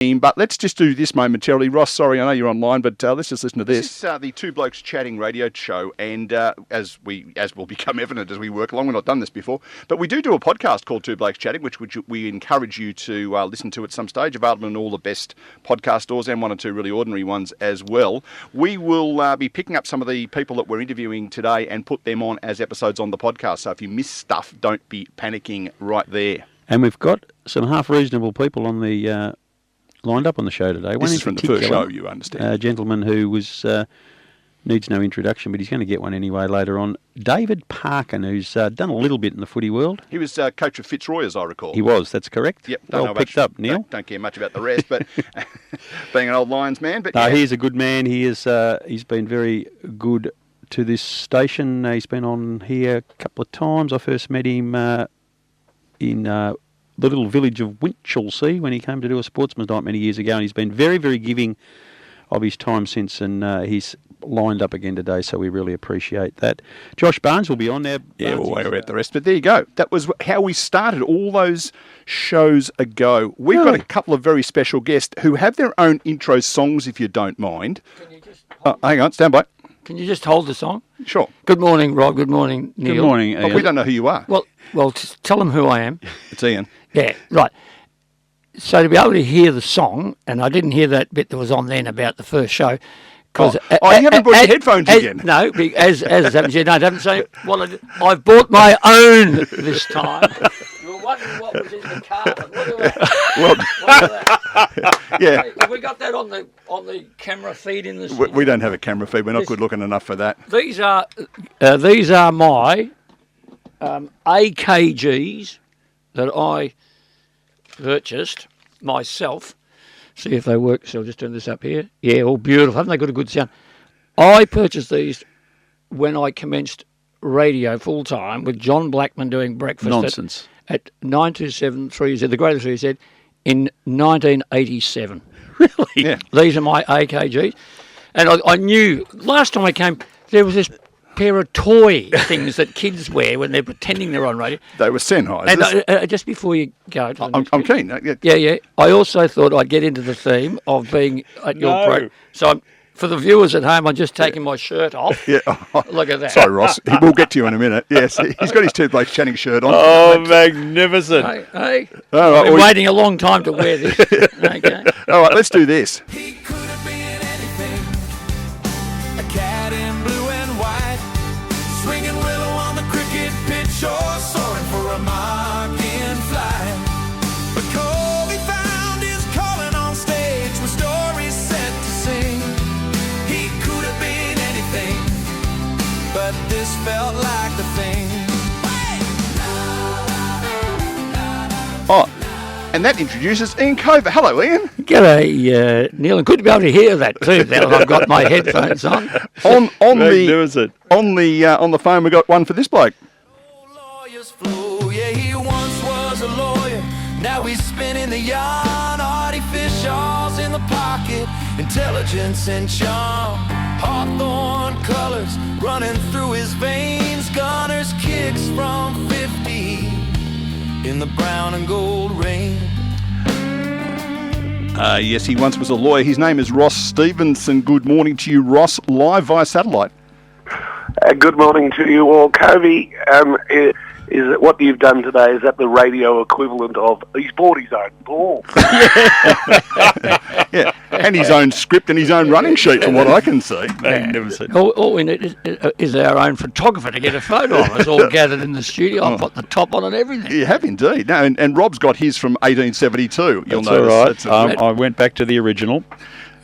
But let's just do this momentarily. Ross, sorry, I know you're online, but let's just listen to this. This is the Two Blokes Chatting radio show, and as will become evident as we work along, we've not done this before, but we do a podcast called Two Blokes Chatting, which we encourage you to listen to at some stage, available in all the best podcast stores and one or two really ordinary ones as well. We will be picking up some of the people that we're interviewing today and put them on as episodes on the podcast, so if you miss stuff, don't be panicking right there. And we've got some half-reasonable people on the lined up on the show today. This is from the first show, you understand. A gentleman who was needs no introduction, but he's going to get one anyway later on. David Parkin, who's done a little bit in the footy world. He was coach of Fitzroy, as I recall. He was, that's correct. Yep. Well picked up, Neil. Don't care much about the rest, but being an old Lions man. But he's a good man. He's been very good to this station. He's been on here a couple of times. I first met him in the little village of Winchelsea when he came to do a sportsman's night many years ago, and he's been very, very giving of his time since, and he's lined up again today, so we really appreciate that. Josh Barnes will be on there. Yeah, we'll wait about the rest, but there you go. That was how we started all those shows ago. We've got a couple of very special guests who have their own intro songs, if you don't mind. Can you just hang on, stand by. Can you just hold the song? Sure. Good morning, Rob. Good morning, Neil. Good morning, Ian. Oh, we don't know who you are. Well, tell them who I am. It's Ian. Yeah, right. So to be able to hear the song, and I didn't hear that bit that was on then about the first show. You haven't brought your headphones again. No, as happens, no, I haven't said. Well, I've bought my own this time. You were wondering what was in the car. Look at that. Yeah. Have we got that on the camera feed in this? We don't have a camera feed. We're not good looking enough for that. These are my AKGs that I purchased myself. See if they work. So I'll just turn this up here. Yeah, all beautiful. Haven't they got a good sound? I purchased these when I commenced radio full time with John Blackman doing breakfast. Nonsense. At 927 the Greatest 3Z in 1987. Really? Yeah. These are my AKGs. And I knew last time I came, there was this pair of toy things that kids wear when they're pretending they're on radio. They were Sennheisers. And just before you go, I'm keen. Yeah. I also thought I'd get into the theme of being at your program. So for the viewers at home, I'm just taking my shirt off. Yeah. Look at that. Sorry, Ross. We'll get to you in a minute. Yes, he's got his Two Blokes Chatting shirt on. Oh, magnificent. Hey. All right, I've been waiting a long time to wear this. Okay. All right, let's do this. He could have been anything, a cat in blue and white, swinging willow on the cricket pitch or soaring for a mark in flight. But Colby found his calling on stage with stories set to sing. He could have been anything, but this felt like the thing. Oh, and that introduces Ian Cover. Hello, Ian. G'day, Neil, and good to be able to hear that too. Now that I've got my headphones on. On the phone, we got one for this bloke. Lawyers flow, yeah, he once was a lawyer. Now he's spinning the yarn, artificials in the pocket, intelligence and charm, hawthorn colors running through his veins, Gunner's kicks from 50 in the brown and gold rain. Yes, he once was a lawyer. His name is Ross Stevenson. Good morning to you, Ross, live via satellite. Good morning to you all. Covey, is it what you've done today, is that the radio equivalent of he's bought his own ball? Yeah, and his own script and his own running sheet, from what I can see. Magnificent. All we need is our own photographer to get a photo of us all gathered in the studio. I've put the top on and everything. You have indeed. No, and Rob's got his from 1872. You'll That's all notice. right. I went back to the original.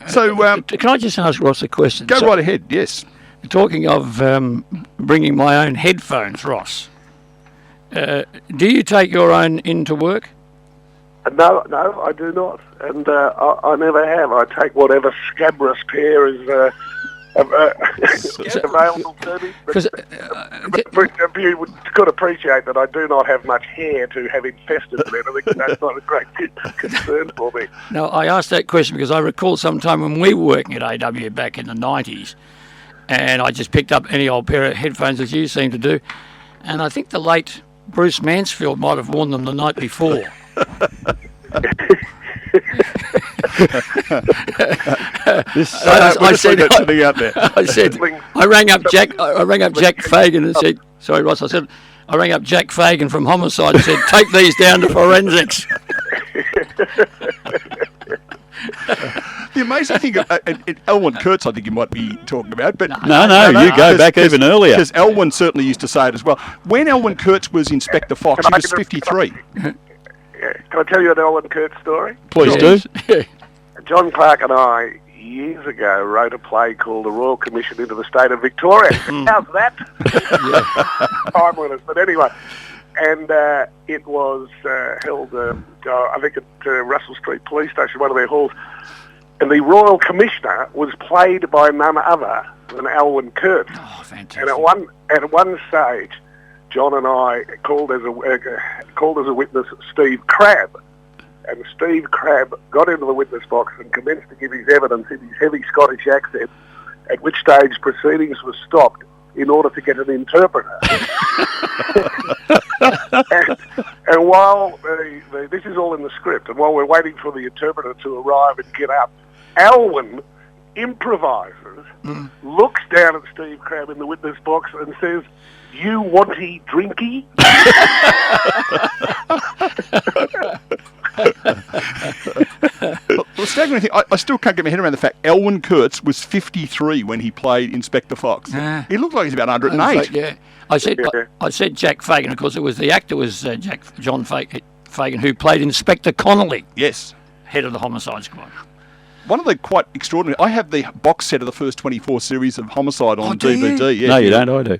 So, Can I just ask Ross a question? go right ahead, yes. Talking of bringing my own headphones, Ross, do you take your own into work? No, I do not, and I never have. I take whatever scabrous pair is available to me. But you could appreciate that I do not have much hair to have infested them. I think that's not a great concern for me. No, I asked that question because I recall sometime when we were working at AW back in the 90s, and I just picked up any old pair of headphones as you seem to do, and I think the late Bruce Mansfield might have worn them the night before. I said, something out there. I said, I rang up Jack Fagan and said, sorry, Ross, I said, I rang up Jack Fagan from Homicide and said, take these down to forensics. The amazing thing, Elwyn Kurtz, I think you might be talking about, but No, you go back even earlier. Because Elwyn certainly used to say it as well. When Elwyn Kurtz was Inspector Fox, he was 53. Can I tell you an Elwyn Kurtz story? Please do. John Clark and I, years ago, wrote a play called The Royal Commission into the State of Victoria. How's that? Time with us. But anyway, and it was held, I think, at Russell Street Police Station, one of their halls. And the Royal Commissioner was played by none other than Elwyn Kurtz. Oh, fantastic. And at one stage, John and I called as a witness Steve Crabb. And Steve Crabb got into the witness box and commenced to give his evidence in his heavy Scottish accent, at which stage proceedings were stopped in order to get an interpreter. and while this is all in the script, and while we're waiting for the interpreter to arrive and get up, Elwyn improvises, looks down at Steve Crabb in the witness box and says, "You wanty drinky?" The staggering thing, I still can't get my head around the fact Elwyn Kurtz was 53 when he played Inspector Fox. He looked like he's about 108. Yeah, I said Jack Fagan. Of course, it was the actor was John Fagan, who played Inspector Connolly. Yes, head of the Homicide Squad. One of the quite extraordinary. I have the box set of the first 24 series of Homicide on DVD. Yeah, no, you don't. I do.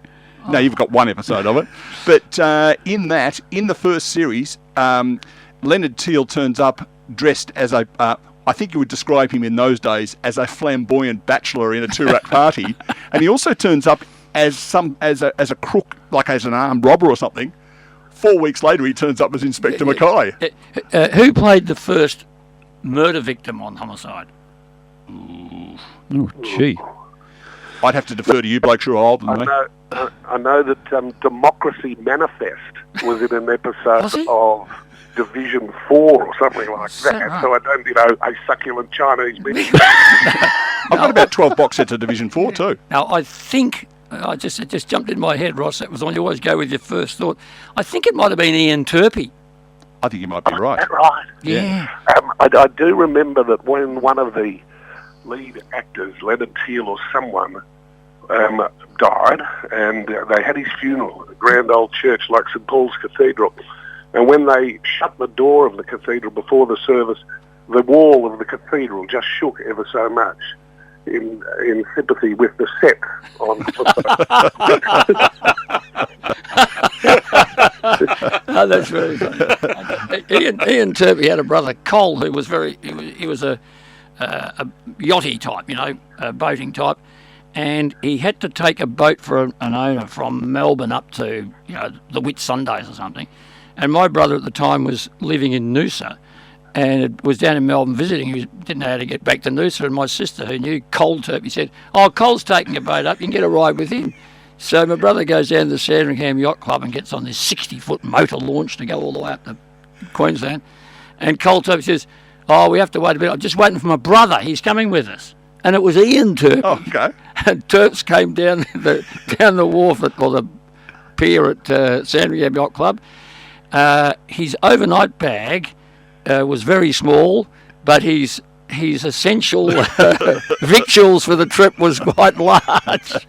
No, you've got one episode of it. But in the first series, Leonard Teal turns up dressed as a, I think you would describe him in those days as a flamboyant bachelor in a two-rat party, and he also turns up as a crook, like as an armed robber or something. 4 weeks later, he turns up as Inspector Mackay. Who played the first murder victim on Homicide? Oh, gee. I'd have to defer to you, Blokes. You're older than me. I know that Democracy Manifest was in an episode of Division 4 or something like that. Right. So I don't, a succulent Chinese meat. I've got about 12 box sets of Division 4 too. Now, I think, it just jumped in my head, Ross, that was on, you always go with your first thought. I think it might have been Ian Turpie. I think you might be right. That's right. Yeah. I do remember that when one of the lead actors, Leonard Teal or someone, died, and they had his funeral at a grand old church like St Paul's Cathedral. And when they shut the door of the cathedral before the service, the wall of the cathedral just shook ever so much in sympathy with the set on. Oh, that's very funny. Ian Turpie had a brother, Cole, who was he was a yachty type, a boating type, and he had to take a boat for an owner from Melbourne up to the Whitsundays or something. And my brother at the time was living in Noosa, and it was down in Melbourne visiting. He didn't know how to get back to Noosa, and my sister, who knew Cole Turpie, said, "Oh, Cole's taking a boat up. You can get a ride with him." So my brother goes down to the Sandringham Yacht Club and gets on this 60-foot motor launch to go all the way up to Queensland. And Cole Turpie says, "Oh, we have to wait a bit. I'm just waiting for my brother. He's coming with us." And it was Ian Turpie. Oh, okay. And Turps came down the wharf or the pier at Sandringham Yacht Club. His overnight bag was very small, but his essential victuals for the trip was quite large.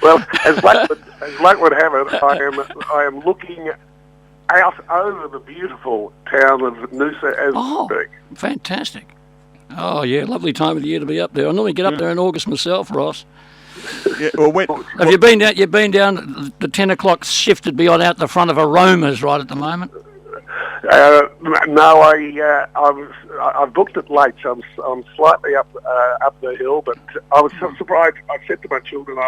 Well, as luck would have it, I am looking out over the beautiful town of Noosa as we speak. Fantastic. Oh, yeah, lovely time of the year to be up there. I normally get up there in August myself, Ross. Yeah, well, Have you been down? You've been down. The 10 o'clock shift would be on out the front of Aroma's right at the moment. No, I've booked it late, so I'm slightly up the hill. But I was so surprised. I said to my children,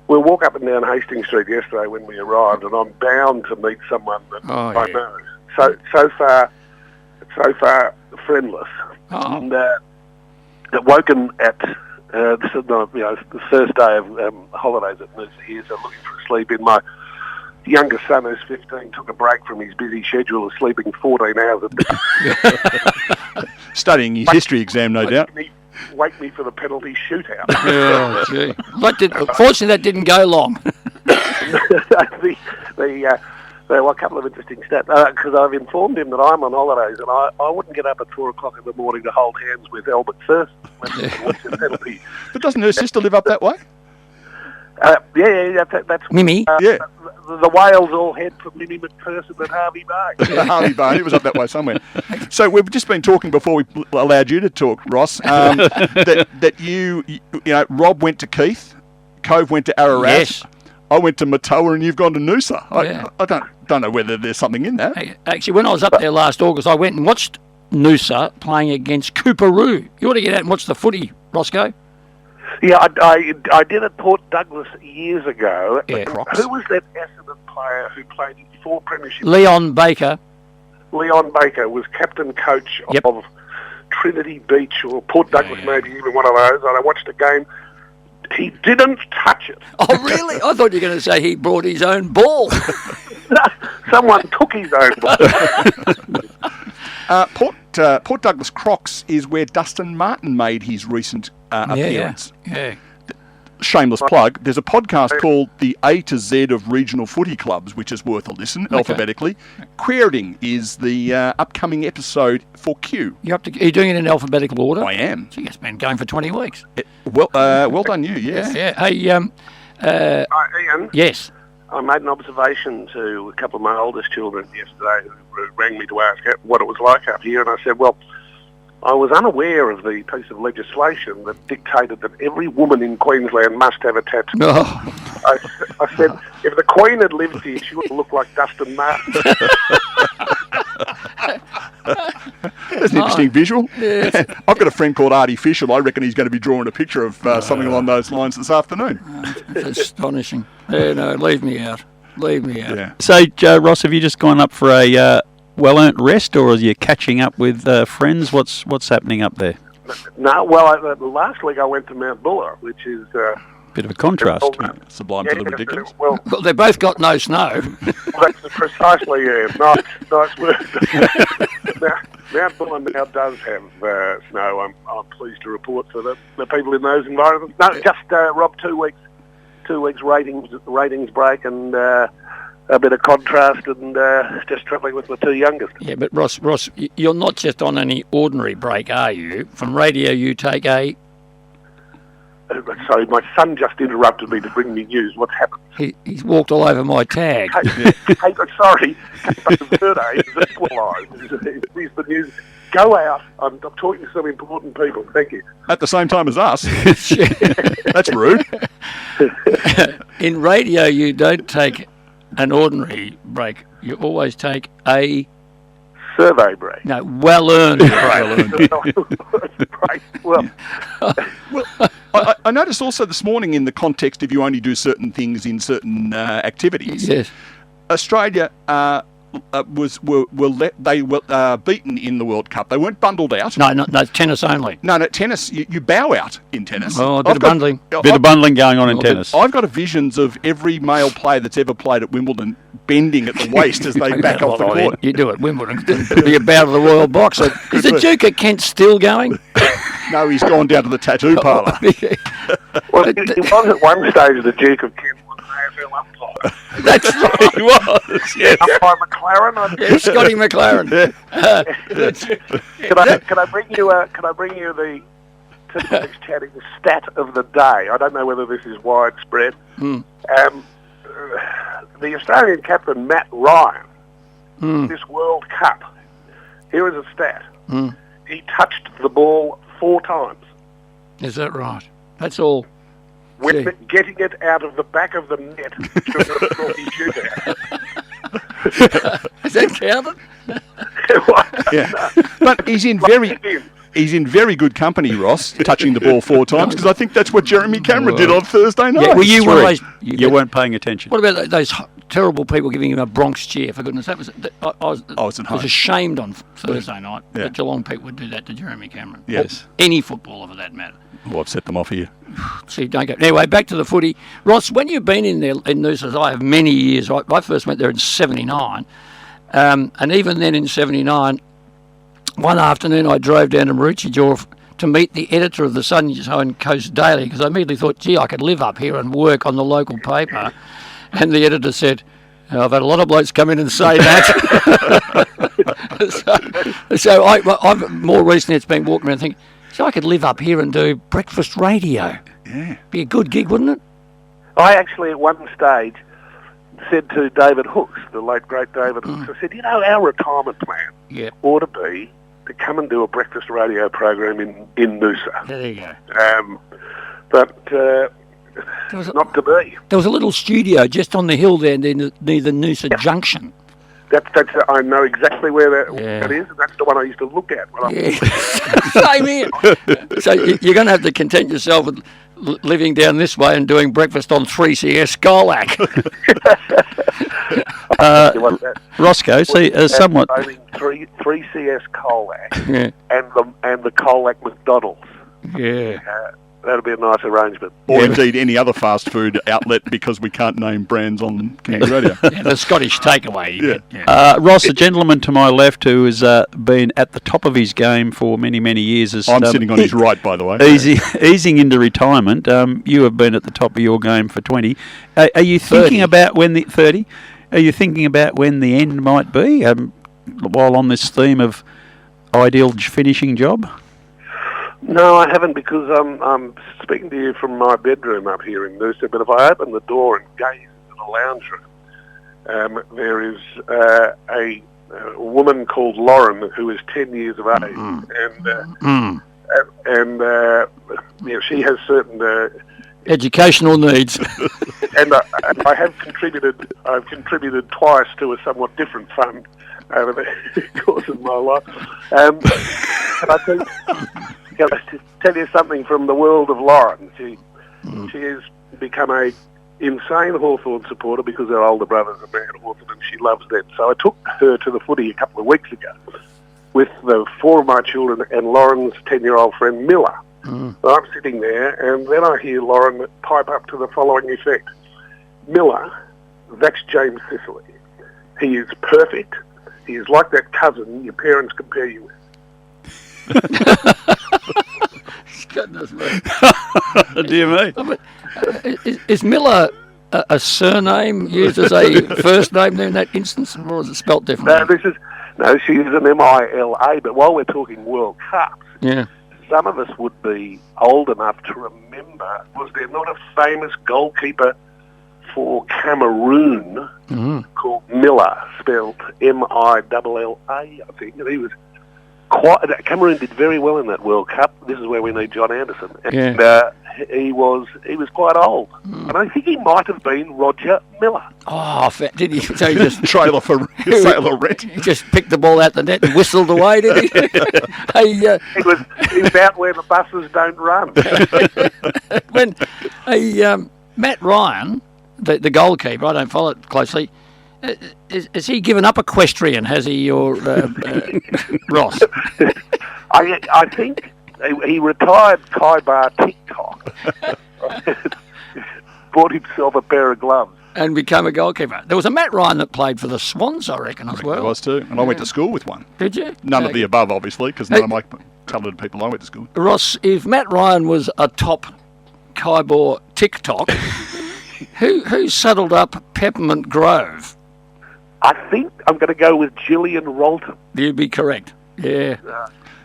we'll walk up and down Hastings Street yesterday when we arrived, and I'm bound to meet someone that I know. So far friendless. Oh. And woken at the first day of holidays at Noosa here, so looking for a sleep in my youngest son, who's 15, took a break from his busy schedule of sleeping 14 hours a day. Studying his history exam, no doubt. Wake me for the penalty shootout. Oh, gee. Fortunately, that didn't go long. There were a couple of interesting stats, because I've informed him that I'm on holidays, and I wouldn't get up at 4 o'clock in the morning to hold hands with Albert Firth. But doesn't her sister live up that way? That's Mimi? Yeah. The Wales all head from Mimi McPherson and Harvey Bay. Harvey Bay, it was up that way somewhere. So we've just been talking before we allowed you to talk, Ross, that you know, Rob went to Keith, Cove went to Ararat, Yes. I went to Matoa, and you've gone to Noosa. Yeah. I don't know whether there's something in that. Actually, when I was up there last August, I went and watched Noosa playing against Cooperoo. You ought to get out and watch the footy, Roscoe. Yeah, I did at Port Douglas years ago. Yeah. Who was that Essendon player who played in 4 premierships? Leon Baker. Leon Baker was captain coach Yep. of Trinity Beach or Port Douglas, maybe even one of those. And I watched a game. He didn't touch it. Oh, really? I thought you were going to say he brought his own ball. Someone took his own ball. Port Douglas Crocs is where Dustin Martin made his recent appearance. Yeah. Shameless plug. There's a podcast called The A to Z of Regional Footy Clubs, which is worth a listen, alphabetically. Querying is the upcoming episode for Q. Are you doing it in alphabetical order? I am. Gee, it's been going for 20 weeks. Well done you, yes. Yeah. Hey, Ian, yes. I made an observation to a couple of my oldest children yesterday who rang me to ask what it was like up here, and I said, well, I was unaware of the piece of legislation that dictated that every woman in Queensland must have a tattoo. Oh. I said, if the Queen had lived here, she would look like Dustin Martin. That's an interesting visual. Yes. I've got a friend called Artie Fisher. I reckon he's going to be drawing a picture of something along those lines this afternoon. It's astonishing. Yeah, no, leave me out. Yeah. So, Ross, have you just gone up for a well-earned rest, or are you catching up with friends? What's happening up there? No, well, last week I went to Mount Buller, which is... Bit of a contrast. Sublime to the ridiculous. Well, They both got no snow. that's precisely nice word. Mount Buller now does have snow. I'm pleased to report for the people in those environments. No, just Rob, 2 weeks ratings break and a bit of contrast, and just travelling with my 2 youngest. Yeah, but Ross, you're not just on any ordinary break, are you? From radio, you take a... Sorry, my son just interrupted me to bring me news. What's happened? He's walked all over my tag. Hey, sorry. Verde is equalised. Here's the news. Go out. I'm talking to some important people. Thank you. At the same time as us. That's rude. In radio, you don't take an ordinary break. You always take a... survey break. No, well-earned break. Break. Well, I noticed also this morning, in the context of you only do certain things in certain activities, Yes. Australia were beaten in the World Cup. They weren't bundled out. No, tennis only. No, tennis, you bow out in tennis. Oh, a bit of bundling. Bit of bundling going on in tennis. I've got visions of every male player that's ever played at Wimbledon bending at the waist as they back off the court. You do it, Wimbledon. It'll be a bout of the Royal Box. Is the Duke of Kent still going? No, he's gone down to the tattoo parlour. well, he was at one stage the Duke of Kent was an AFL umpire. That's right, he was. Yes. Umpire McLaren. Yes, Scotty McLaren. Can I bring you the chatting stat of the day? I don't know whether this is widespread. The Australian captain Matt Ryan, this World Cup. Here is a stat. He touched the ball 4 times. Is that right? That's all. Getting it out of the back of the net to the shootout. Is that counted? Yeah. But he's in very good company, Ross, touching the ball 4 times, because I think that's what Jeremy Cameron did on Thursday night. Yeah, were you one of those? You weren't paying attention. What about those terrible people giving him a Bronx cheer? For goodness, I was ashamed on Thursday night that Geelong people would do that to Jeremy Cameron. Yes. Or any footballer for that matter. Oh, I've set them off here. See, don't go. Anyway, back to the footy. Ross, when you've been in there in Noosa, I have many years. I first went there in 79. And even then in 79, one afternoon I drove down to Maroochydore to meet the editor of the Sunshine Coast Daily, because I immediately thought, gee, I could live up here and work on the local paper. And the editor said, I've had a lot of blokes come in and say that. so I've more recently it's been walking around thinking, so I could live up here and do breakfast radio. Yeah. Be a good gig, wouldn't it? I actually at one stage said to David Hooks, the late great David Hooks, I said, our retirement plan ought to be to come and do a breakfast radio program in Noosa. There you go. But not to be. There was a little studio just on the hill there near the Noosa Junction. That's I know exactly where that is, and that's the one I used to look at when Same here. So you're going to have to content yourself with living down this way and doing breakfast on 3CS Colac. Roscoe, see, somewhat... 3CS Colac and the Colac McDonald's. Yeah. That'll be a nice arrangement. Or indeed any other fast food outlet, because we can't name brands on community radio. The Scottish takeaway. Ross, a gentleman to my left who has been at the top of his game for many, many years. I'm sitting on his right, by the way. Easing into retirement. You have been at the top of your game for 20. Are you thinking 30. about when the 30? Are you thinking about when the end might be? While on this theme of ideal finishing job. No, I haven't, because I'm speaking to you from my bedroom up here in Noosa, but if I open the door and gaze into the lounge room, there is a woman called Lauren who is 10 years of age, and she has certain educational needs. and I have contributed. I've contributed twice to a somewhat different fund over the course of my life. And I think, to tell you something from the world of Lauren, she has become a insane Hawthorn supporter because her older brother's a man at Hawthorn and she loves them. So I took her to the footy a couple of weeks ago with the 4 of my children and Lauren's 10-year-old friend Miller. So I'm sitting there, and then I hear Lauren pipe up to the following effect. Miller, that's James Sicily. He is perfect. He is like that cousin your parents compare you with. Goodness me. Dear me. Is Miller a surname used as a first name there in that instance, or is it spelt differently? She is an Mila, but while we're talking World Cups, some of us would be old enough to remember, was there not a famous goalkeeper for Cameroon called Miller, spelled Milla, I think, and he was Cameroon did very well in that World Cup. This is where we need John Anderson. And he was quite old. And I think he might have been Roger Miller. Oh, did he? So he just trailer for Sailor Red. He just picked the ball out the net and whistled away, did he? He was out where the buses don't run. When Matt Ryan, the goalkeeper, I don't follow it closely. Has he given up equestrian, has he, or Ross? I think he retired Kaibar TikTok, bought himself a pair of gloves. And became a goalkeeper. There was a Matt Ryan that played for the Swans, I reckon, as well. There was too, and I went to school with one. Did you? None of the above, obviously, because none of my talented people I went to school with. Ross, if Matt Ryan was a top Kaibar TikTok, who saddled up Peppermint Grove? I think I'm going to go with Gillian Rolton. You'd be correct. Yeah.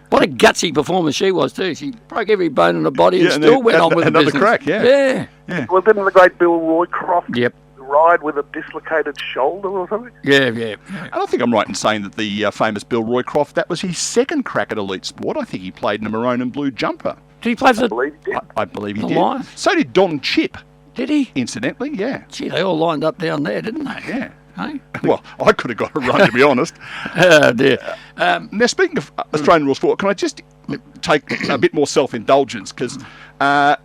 What a gutsy performance she was too. She broke every bone in her body and still went on with the business. Crack, yeah. Well, didn't the great Bill Roycroft Yep. ride with a dislocated shoulder or something? Yeah. I don't think I'm right in saying that the famous Bill Roycroft, that was his second crack at elite sport. I think he played in a maroon and blue jumper. Did he play for I believe he did. Lions? So did Don Chipp. Did he? Incidentally, yeah. Gee, they all lined up down there, didn't they? Yeah. Hey? Well, I could have got it right, to be honest. Oh, dear. Now, speaking of Australian rules sport, can I just take a bit more self-indulgence? Because no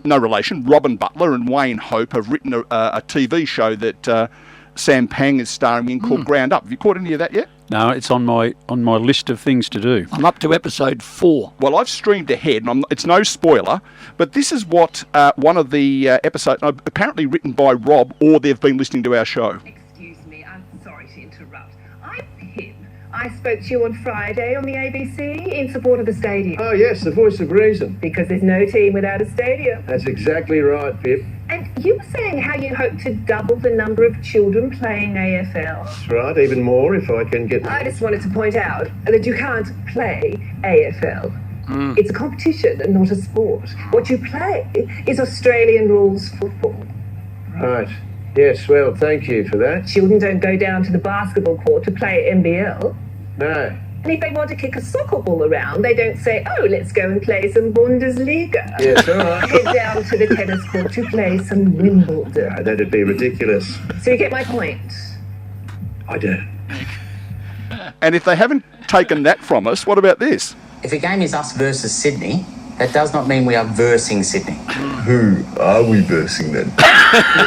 relation. Robin Butler and Wayne Hope have written a TV show that Sam Pang is starring in called Ground Up. Have you caught any of that yet? No, it's on my list of things to do. I'm up to episode 4. Well, I've streamed ahead, and it's no spoiler, but this is what one of the episodes, apparently written by Rob, or they've been listening to our show. Excuse me, I'm sorry to interrupt. I'm Pip. I spoke to you on Friday on the ABC in support of the stadium. Oh, yes, the voice of reason. Because there's no team without a stadium. That's exactly right, Pip. And you were saying how you hope to double the number of children playing AFL. That's right, even more if I can get... I just wanted to point out that you can't play AFL. It's a competition and not a sport. What you play is Australian rules football. Right. Yes, well, thank you for that. Children don't go down to the basketball court to play NBL. No. And if they want to kick a soccer ball around, they don't say, oh, let's go and play some Bundesliga. Yes, all right. Head down to the tennis court to play some Wimbledon. No, that'd be ridiculous. So you get my point. I do. And if they haven't taken that from us, what about this? If a game is us versus Sydney, that does not mean we are versing Sydney. Who are we versing then?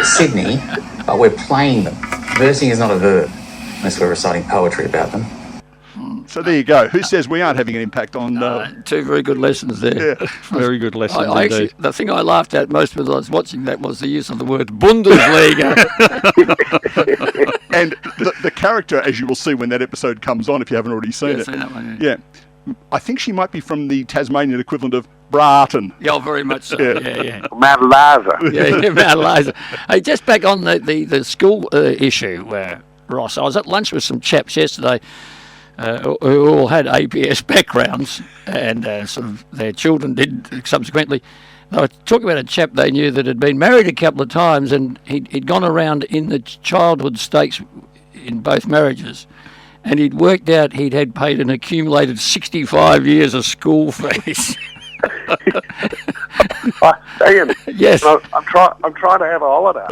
Sydney, but we're playing them. Versing is not a verb, unless we're reciting poetry about them. So there you go. Who says we aren't having an impact on... 2 very good lessons there. Yeah. Very good lesson I actually, indeed. the thing I laughed at most when I was watching that was the use of the word Bundesliga. And the character, as you will see when that episode comes on, if you haven't already seen Yeah, it. seen that one, Yeah. I think she might be from the Tasmanian equivalent of Bratton. Yeah, very much so. Yeah. Mount Larza. Yeah, Mount Eliza. Hey, just back on the school issue, Ross, I was at lunch with some chaps yesterday who all had APS backgrounds, and sort of their children did subsequently. They were talking about a chap they knew that had been married a couple of times, and he'd gone around in the childhood stakes in both marriages, and he'd worked out he'd had paid an accumulated 65 years of school fees. Ian, Yes. I'm trying to have a holiday.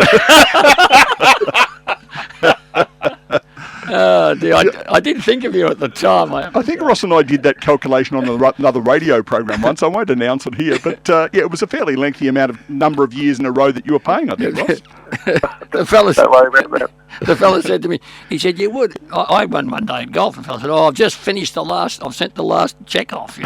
Dear, I did think of you at the time. I think Ross and I did that calculation on another radio program once. I won't announce it here, but yeah, it was a fairly lengthy number of years in a row that you were paying, I think, Ross. The fella Don't worry about that. The fella said to me, he said, you would. I won one day in golf, and the fella said, I've just finished I've sent the last check off,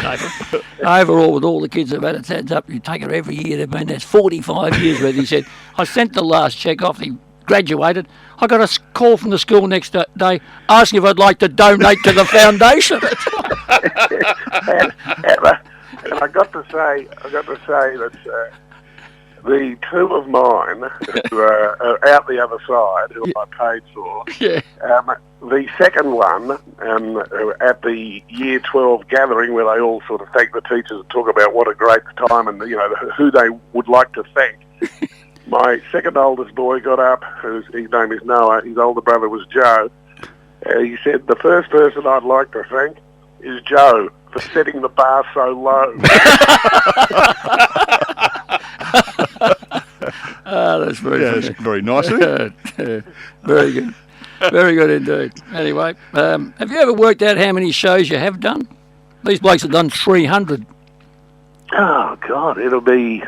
Overall, with all the kids that have had its heads up, you take her every year, that's 45 years worth. He said, I sent the last check off, he graduated. I got a call from the school next day asking if I'd like to donate to the foundation. and I got to say that the two of mine who are out the other side, who I paid for, the second one at the Year 12 gathering where they all sort of thank the teachers and talk about what a great time and who they would like to thank. My second oldest boy got up, his name is Noah, his older brother was Joe. He said, the first person I'd like to thank is Joe for setting the bar so low. That's very Yeah, it's very nice, isn't it? Very good. Very good indeed. Anyway, have you ever worked out how many shows you have done? These blokes have done 300. Oh, God, it'll be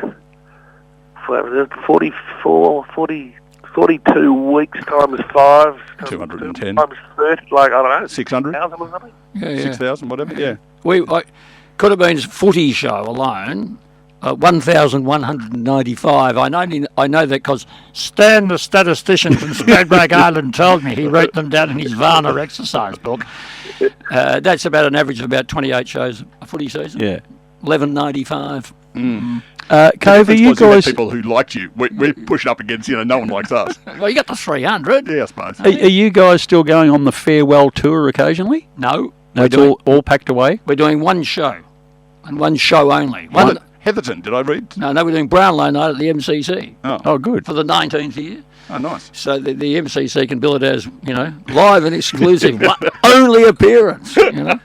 42 weeks times 5. 210. Times 30, I don't know. 600? 1,000 or something? Yeah. 6,000, whatever, yeah. Could have been footy show alone, 1,195. I know that because Stan, the statistician from Stradbroke Island, told me. He wrote them down in his Varna exercise book. That's about an average of about 28 shows a footy season. Yeah. 1195. Cove, are you guys... people who liked you. We're pushing up against, no one likes us. Well, you got the 300. Yeah, I suppose. Are you guys still going on the farewell tour occasionally? No. It's all packed away? We're doing one show, and one show only. Heatherton, did I read? No, we're doing Brownlow night at the MCC. Oh, good. For the 19th year. Oh, nice. So the MCC can bill it as, live and exclusive, only appearance, And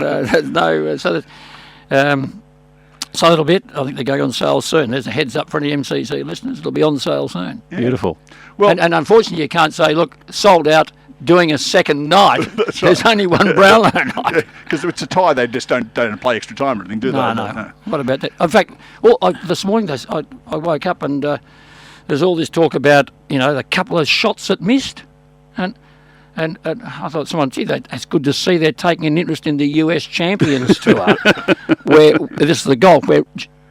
there's no... So a little bit. I think they're going on sale soon. There's a heads up for any MCC listeners. It'll be on sale soon. Yeah. Beautiful. Well, and unfortunately, you can't say, look, sold out, doing a second night. There's only one Brownlow night. Because if it's a tie, they just don't play extra time or anything, do they? No. What about that? In fact, this morning I woke up and there's all this talk about, the couple of shots that missed. And And I thought, that's good to see they're taking an interest in the US Champions Tour, where this is the golf, where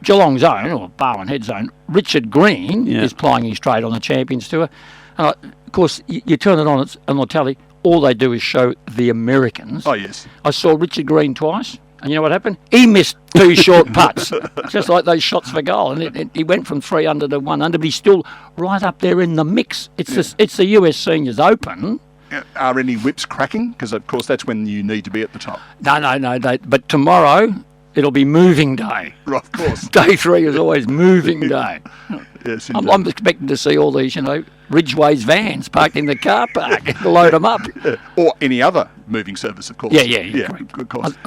Geelong's own, or Barwon Head's own, Richard Green is plying his trade on the Champions Tour. Of course, you turn it on the telly, all they do is show the Americans. Oh, yes. I saw Richard Green twice, and you know what happened? He missed 2 short putts, just like those shots for goal. And he went from 3 under to 1 under, but he's still right up there in the mix. It's the US Seniors Open. Are any whips cracking? Because, of course, that's when you need to be at the top. No. But tomorrow, it'll be moving day. Right, of course. Day 3 is always moving day. Yes, I'm expecting to see all these, Ridgeway's vans parked in the car park to load them up. Or any other moving service, of course. Yeah, of course.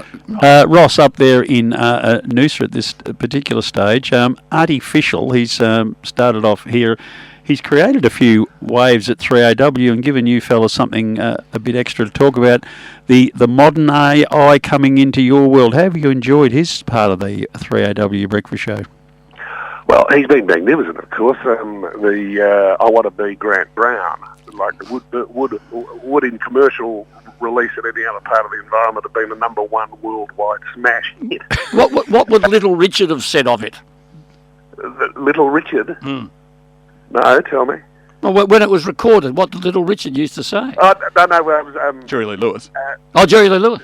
Ross up there in Noosa at this particular stage. Artificial, he's started off here. He's created a few waves at 3AW and given you fellas something a bit extra to talk about. The modern AI coming into your world. Have you enjoyed his part of the 3AW breakfast show? Well, he's been magnificent, of course. I Want to Be Grant Brown, like would in commercial release at any other part of the environment have been the #1 worldwide smash hit. What would Little Richard have said of it? Little Richard? No, tell me. Well, when it was recorded, what did Little Richard used to say? No, it was... Jerry Lee Lewis. Jerry Lee Lewis.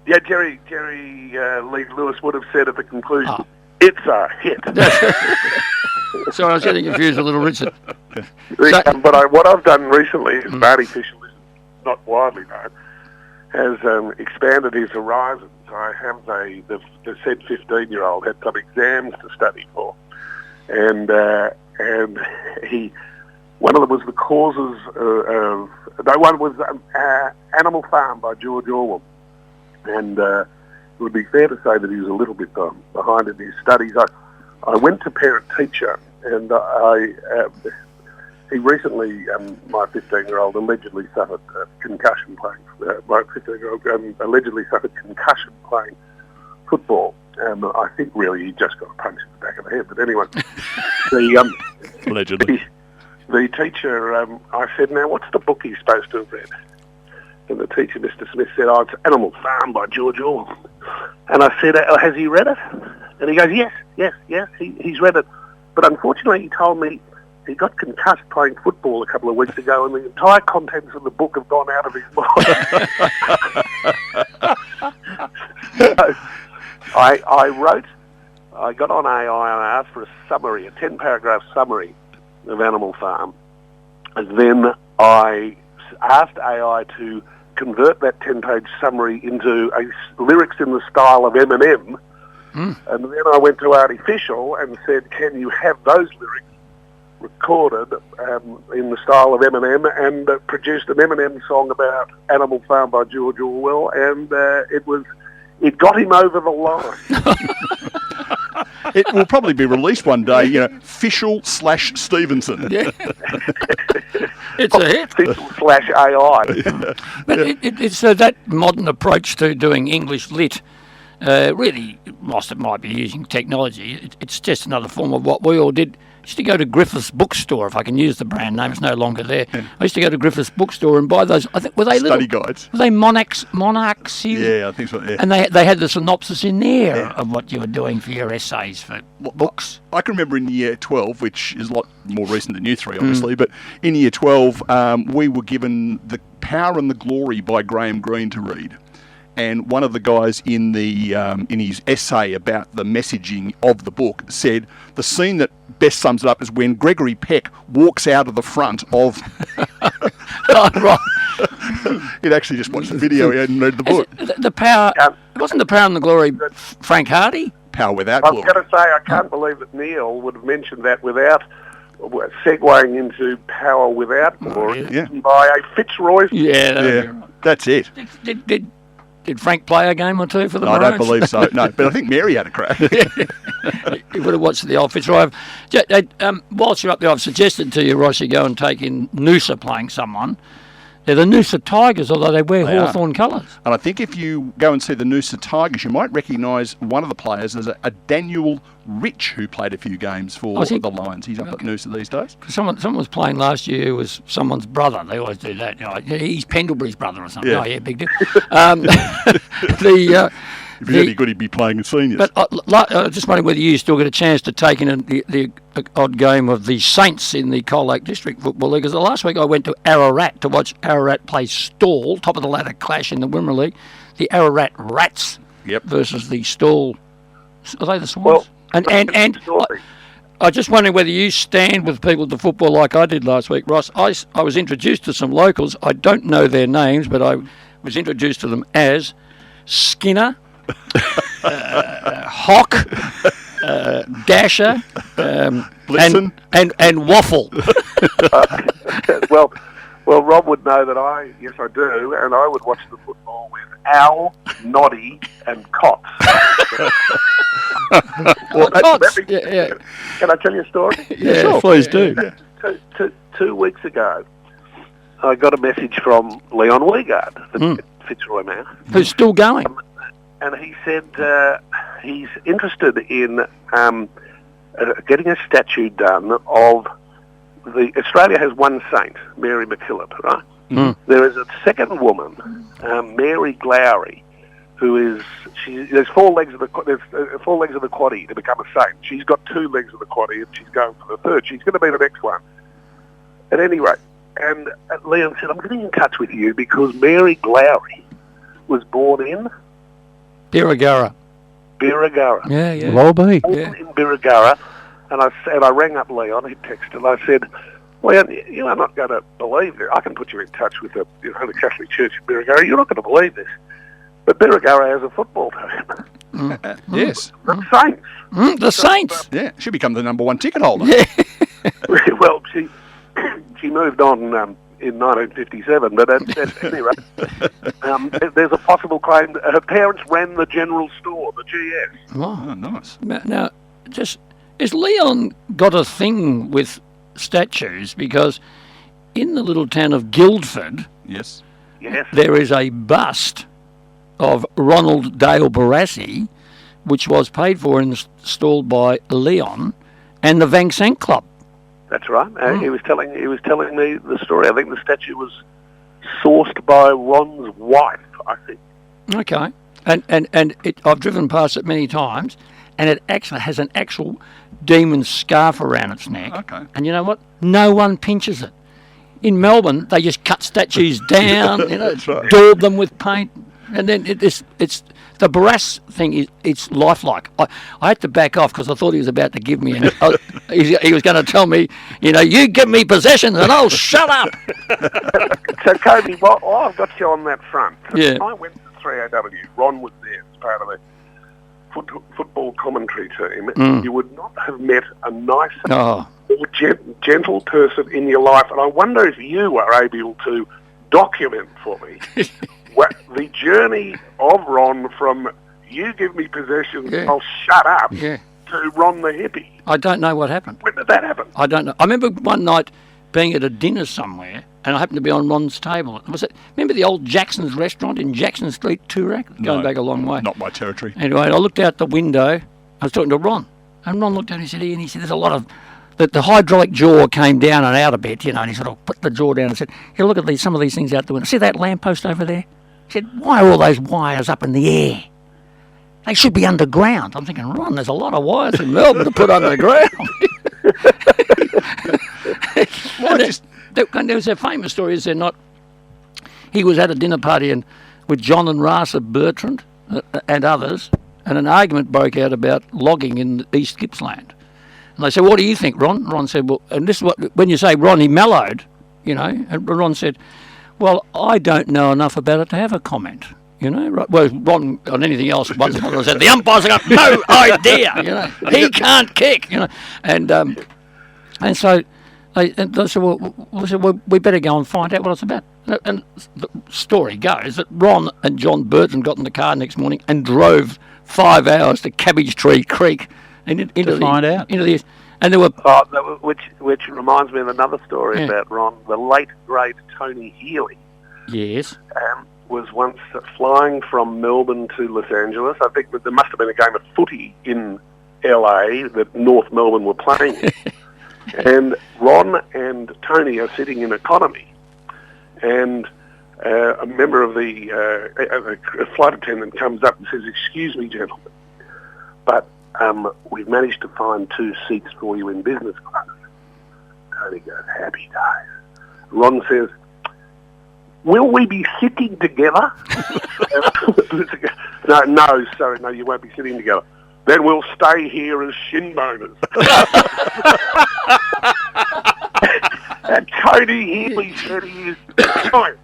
Yeah, Jerry Lee Lewis would have said at the conclusion, it's a hit. Sorry, I was getting confused with Little Richard. But what I've done recently is Artificial, is not widely known, has expanded his horizons. I have the said 15-year-old had some exams to study for. And one of them was the causes one was Animal Farm by George Orwell. And it would be fair to say that he was a little bit behind in his studies. I went to parent-teacher, and he recently, my 15-year-old, allegedly suffered concussion playing. My 15-year-old allegedly suffered concussion playing football. I think really he just got a punch in the back of the head. But anyway, allegedly. The teacher, I said, now what's the book he's supposed to have read? And the teacher, Mr. Smith, said, it's Animal Farm by George Orwell. And I said, has he read it? And he goes, yes, he's read it. But unfortunately, he told me he got concussed playing football a couple of weeks ago, and the entire contents of the book have gone out of his mind. So I got on AI and I asked for a summary, a 10-paragraph summary of Animal Farm. And then I asked AI to convert that 10-page summary into lyrics in the style of Eminem. And then I went to Artificial and said, can you have those lyrics recorded in the style of Eminem, and produced an Eminem song about Animal Farm by George Orwell, and it got him over the line. It will probably be released one day, Fischl/Stevenson. Yeah. It's a hit. Fischl/AI. But it's that modern approach to doing English lit. Really, whilst it might be using technology, it's just another form of what we all did. I used to go to Griffith's bookstore, if I can use the brand name, it's no longer there. Yeah. I used to go to Griffith's bookstore and buy those, I think, were they study guides? Were they Monarchs? Yeah, I think so, yeah. And they had the synopsis in there of what you were doing for your essays for books. I can remember in year 12, which is a lot more recent than year 3, obviously, but in year 12, we were given The Power and the Glory by Graham Greene to read. And one of the guys in his essay about the messaging of the book said the scene that best sums it up is when Gregory Peck walks out of the front of... Oh, right. He'd actually just watched the video, he hadn't read the book. The Power... Wasn't The Power and the Glory Frank Hardy? Power Without Glory. Glory. I was going to say, I can't believe that Neil would have mentioned that without segueing into Power Without Glory by a Fitzroy. Yeah. That's it. Did Frank play a game or two for the Maroons? I don't believe so, no. But I think Mary had a crack. You would have watched the old Fitzroy. Whilst you're up there, I've suggested to you, Ross, you go and take in Noosa playing someone. They're the Noosa Tigers, although they wear They are. Hawthorn colours. And I think if you go and see the Noosa Tigers, you might recognise one of the players as a Daniel Rich, who played a few games for the Lions. He's up at Noosa these days. Someone was playing last year who was someone's brother. They always do that. You know, he's Pendlebury's brother or something. Yeah. Oh, yeah, big deal. If he's any good, he'd be playing in seniors. But I just wondering whether you still get a chance to take in the odd game of the Saints in the Cole Lake District Football League. Because last week I went to Ararat to watch Ararat play Stawell, top of the ladder clash in the Wimmera League. The Ararat Rats versus the Stawell. Are they the Swans? Well, and I just wondering whether you stand with people to football like I did last week, Ross. I was introduced to some locals. I don't know their names, but I was introduced to them as Skinner, Hock, Dasher, and Waffle. Well, Rob would know that I do, and I would watch the football with Owl, Noddy, and Cots. Cots. Can I tell you a story? Yeah, sure. Please do. Two weeks ago, I got a message from Leon Weigard, the Fitzroy man, who's still going. And he said he's interested in getting a statue done of Australia has one saint, Mary MacKillop, right? Mm. There is a second woman, Mary Glowry, who is there's four legs of the quaddie to become a saint. She's got 2 legs of the quaddie, and she's going for the third. She's going to be the next one. At any rate, and Leon said, "I'm getting in touch with you because Mary Glowry was born in Birregurra. Yeah. Well be. Born in Birregurra." And I rang up Leon. He texted, and I said, "Leon, you are not going to believe this. I can put you in touch with the Catholic Church in Birregurra. You're not going to believe this, but Birregurra has a football team. Yes, the Saints. The Saints. Yeah, she'll become the #1 ticket holder. Yeah. Well, she moved on in 1957, but at any rate, there's a possible claim that her parents ran the general store, the GS. Oh, nice. Now, has Leon got a thing with statues? Because in the little town of Guildford, yes, there is a bust of Ronald Dale Barassi, which was paid for and installed by Leon and the Vang Sang Club. That's right. He was telling me the story. I think the statue was sourced by Ron's wife, I think. Okay. And I've driven past it many times, and it actually has an actual demon scarf around its neck. Okay. And you know what? No one pinches it. In Melbourne, they just cut statues down, daub them with paint, and then it's the Barras thing. It's lifelike. I had to back off because I thought he was about to give me. He was going to tell me, you give me possessions and I'll shut up. So, Kobe, I've got you on that front. Yeah. I went to 3AW. Ron was there as part of the football commentary team. You would not have met a nicer, more gentle person in your life. And I wonder if you are able to document for me the journey of Ron from you give me possessions, I'll shut up, to Ron the hippie. I don't know what happened. When did that happen? I don't know. I remember one night being at a dinner somewhere, and I happened to be on Ron's table. Remember the old Jackson's restaurant in Jackson Street, Toorak? Going back a long way. Not my territory. Anyway, I looked out the window. I was talking to Ron, and Ron looked out and he said, there's a lot of... The hydraulic jaw came down and out a bit, and he sort of put the jaw down and said, look at some of these things out the window. See that lamppost over there? He said, why are all those wires up in the air? They should be underground. I'm thinking, Ron, there's a lot of wires in Melbourne to put underground. And there was a famous story, is there not? He was at a dinner party with John and Rasa Bertrand and others, and an argument broke out about logging in East Gippsland. And they said, what do you think, Ron? Ron said, well, and this is what, when you say Ron, he mellowed, and Ron said, well, I don't know enough about it to have a comment. Right? Well, Ron, on anything else, once upon a said, the umpires have got no idea, he can't kick, and so they said, well, we better go and find out what it's about. And the story goes that Ron and John Burton got in the car next morning and drove 5 hours to Cabbage Tree Creek to find out. And there were which reminds me of another story about Ron, the late great Tony Healy. Yes. Was once flying from Melbourne to Los Angeles. I think that there must have been a game of footy in LA that North Melbourne were playing in. And Ron and Tony are sitting in economy. And a member of the a flight attendant comes up and says, "Excuse me, gentlemen, but we've managed to find 2 seats for you in business class." Tony goes, "Happy days." Ron says, "Will we be sitting together?" No, sorry, no, you won't be sitting together. "Then we'll stay here as shin boners." And Tony Healy said he is fine.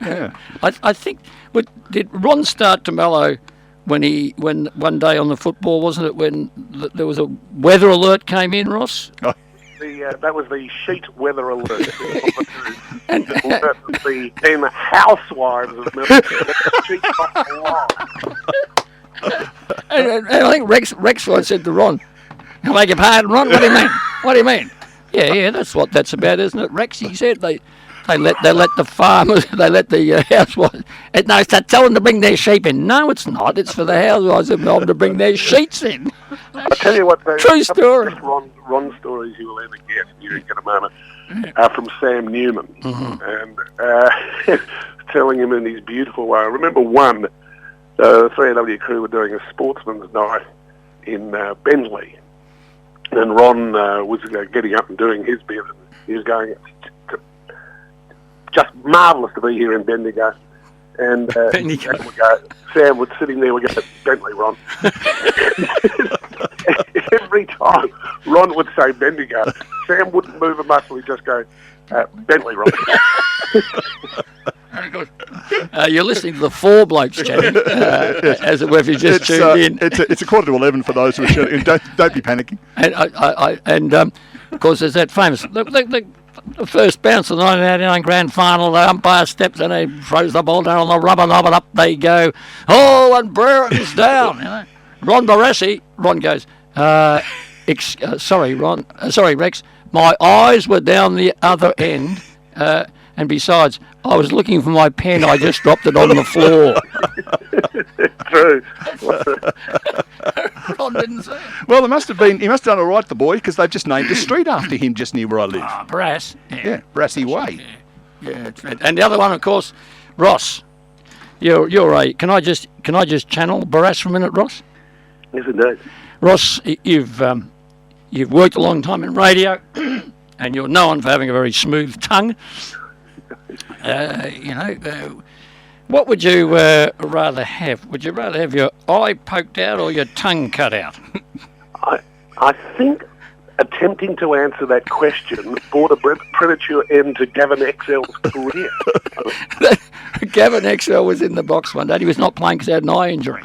Yeah. I think, but did Ron start to mellow when one day on the football, wasn't it, when there was a weather alert came in, Ross? That was the sheet weather alert. And the then housewives of Melbourne. and I think Rex said to Ron, "I beg your pardon, Ron. What do you mean? What do you mean?" Yeah, that's what that's about, isn't it, Rex? He said they let the farmers, they let the housewives. No, start telling them to bring their sheep in. No, it's not. It's for the housewives of Melbourne to bring their sheets in. I tell you what, true story. Ron stories you will ever get. You get a moment from Sam Newman, and telling him in his beautiful way. I remember one. The 3AW crew were doing a sportsman's night in Bentley, and Ron was getting up and doing his bit. He was going, "Just marvellous to be here in Bendigo." And Sam was sitting there, we go, "Bentley, Ron." Every time Ron would say Bendigo, Sam wouldn't move a muscle, he'd just go, "Bentley, Ron." Very good. You're listening to the Four Blokes chatting, as it were, if you just tuned in. It's a 11:15 for those who are shouting. Don't be panicking. And of course, there's that famous the first bounce of the 1989 grand final. The umpire steps and he throws the ball down on the rubber knob, and up they go. Oh, and Brereton's down. You know? Ron Barassi. Ron goes, sorry, Ron. Sorry, Rex. My eyes were down the other end. And besides, I was looking for my pen. I just dropped it on the floor. True. Ron didn't say it. Well, he must have done all right, the boy, because they've just named a street after him just near where I live. Brass. Yeah, Brassy Way. Yeah, and the other one, of course, Ross. You're a. Can I just channel Barras for a minute, Ross? Yes, indeed. Ross, you've worked a long time in radio, and you're known for having a very smooth tongue. What would you rather have? Would you rather have your eye poked out or your tongue cut out? I think attempting to answer that question brought a premature end to Gavin XL's career. Gavin XL was in the box one day. He was not playing because he had an eye injury.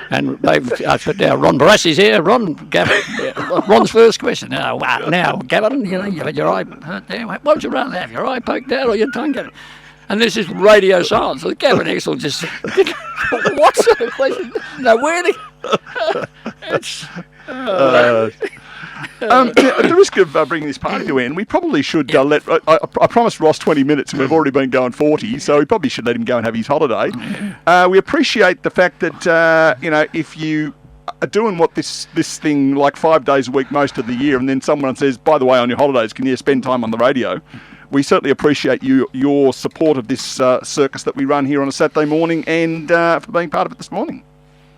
And they've now Ron Barassi's here. Ron's first question. Now, Gavin, you've had your eye hurt there. What would you rather have, your eye poked out or your tongue cut out? And this is radio silence. So Gavin Exel just, what sort of question? No, where did it's... At the risk of bringing this party to end, we probably should let... I promised Ross 20 minutes and we've already been going 40, so we probably should let him go and have his holiday. We appreciate the fact that, if you are doing this thing like 5 days a week most of the year and then someone says, by the way, on your holidays, can you spend time on the radio? We certainly appreciate your support of this circus that we run here on a Saturday morning and for being part of it this morning.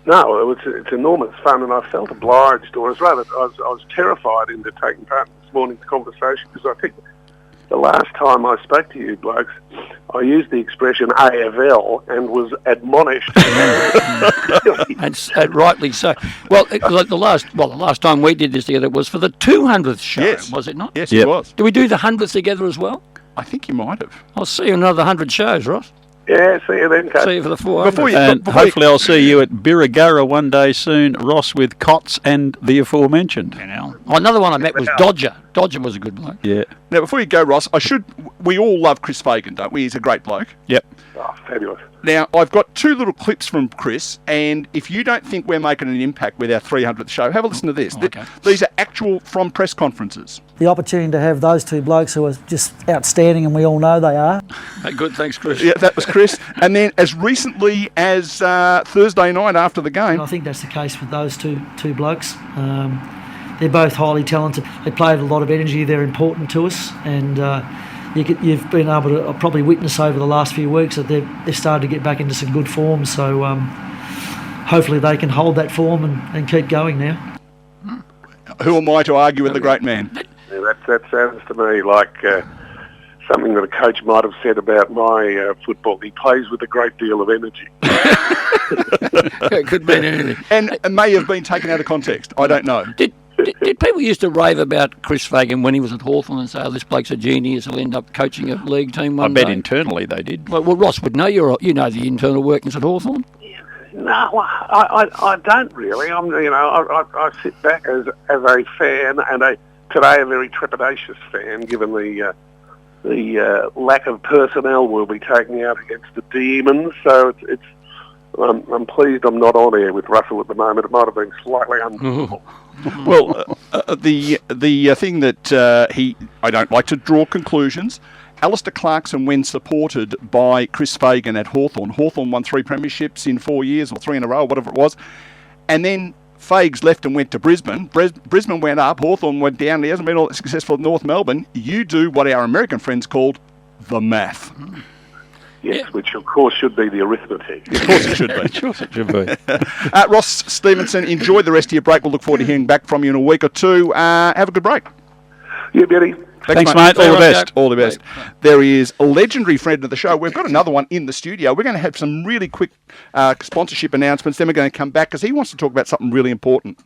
No, it's enormous fun, and I felt obliged, or I was terrified into taking part in this morning's conversation, because I think the last time I spoke to you blokes, I used the expression AFL and was admonished. and rightly so. Well, the last time we did this together was for the 200th show, yes. Was it not? Yes, it was. Do we do the 100th together as well? I think you might have. I'll see you in another 100 shows, Ross. Yeah, see you then, Coach. See you for the 400. And hopefully I'll see you at Birregurra one day soon, Ross, with Cots and the aforementioned. Another one I met was Dodger. Dodger was a good bloke. Yeah. Now, before you go, Ross, we all love Chris Fagan, don't we? He's a great bloke. Yep. Oh, fabulous. Now, I've got 2 little clips from Chris, and if you don't think we're making an impact with our 300th show, have a listen to this. Okay. These are actual from press conferences. The opportunity to have those 2 blokes who are just outstanding, and we all know they are. Good, thanks, Chris. Yeah, that was Chris. And then as recently as Thursday night after the game. And I think that's the case with those two blokes. They're both highly talented. They play with a lot of energy. They're important to us, and you've been able to probably witness over the last few weeks that they've started to get back into some good form. So hopefully they can hold that form and keep going now. Who am I to argue with the great man? Yeah, that sounds to me like something that a coach might have said about my football. He plays with a great deal of energy. It could mean anything. And may have been taken out of context. I don't know. Did people used to rave about Chris Fagan when he was at Hawthorn and say, oh, this bloke's a genius, he'll end up coaching a league team one day? I bet internally they did. Well, Ross would know. You know the internal workings at Hawthorn. No, I don't really. I sit back as a fan, and today a very trepidatious fan, given the lack of personnel we'll be taking out against the Demons. So I'm pleased I'm not on air with Russell at the moment. It might have been slightly uncomfortable. Well, the thing that I don't like to draw conclusions. Alistair Clarkson, when supported by Chris Fagan at Hawthorn won 3 premierships in 4 years, or 3 in a row, whatever it was. And then Fags left and went to Brisbane. Brisbane went up, Hawthorn went down. He hasn't been all that successful at North Melbourne. You do what our American friends called the math. Yes, which of course should be the arithmetic. Of course it should be. Of course it should be. Ross Stevenson, enjoy the rest of your break. We'll look forward to hearing back from you in a week or 2. Have a good break. Yeah, Betty. Thanks, mate. All the best. All the best. There is a legendary friend of the show. We've got another one in the studio. We're going to have some really quick sponsorship announcements. Then we're going to come back because he wants to talk about something really important.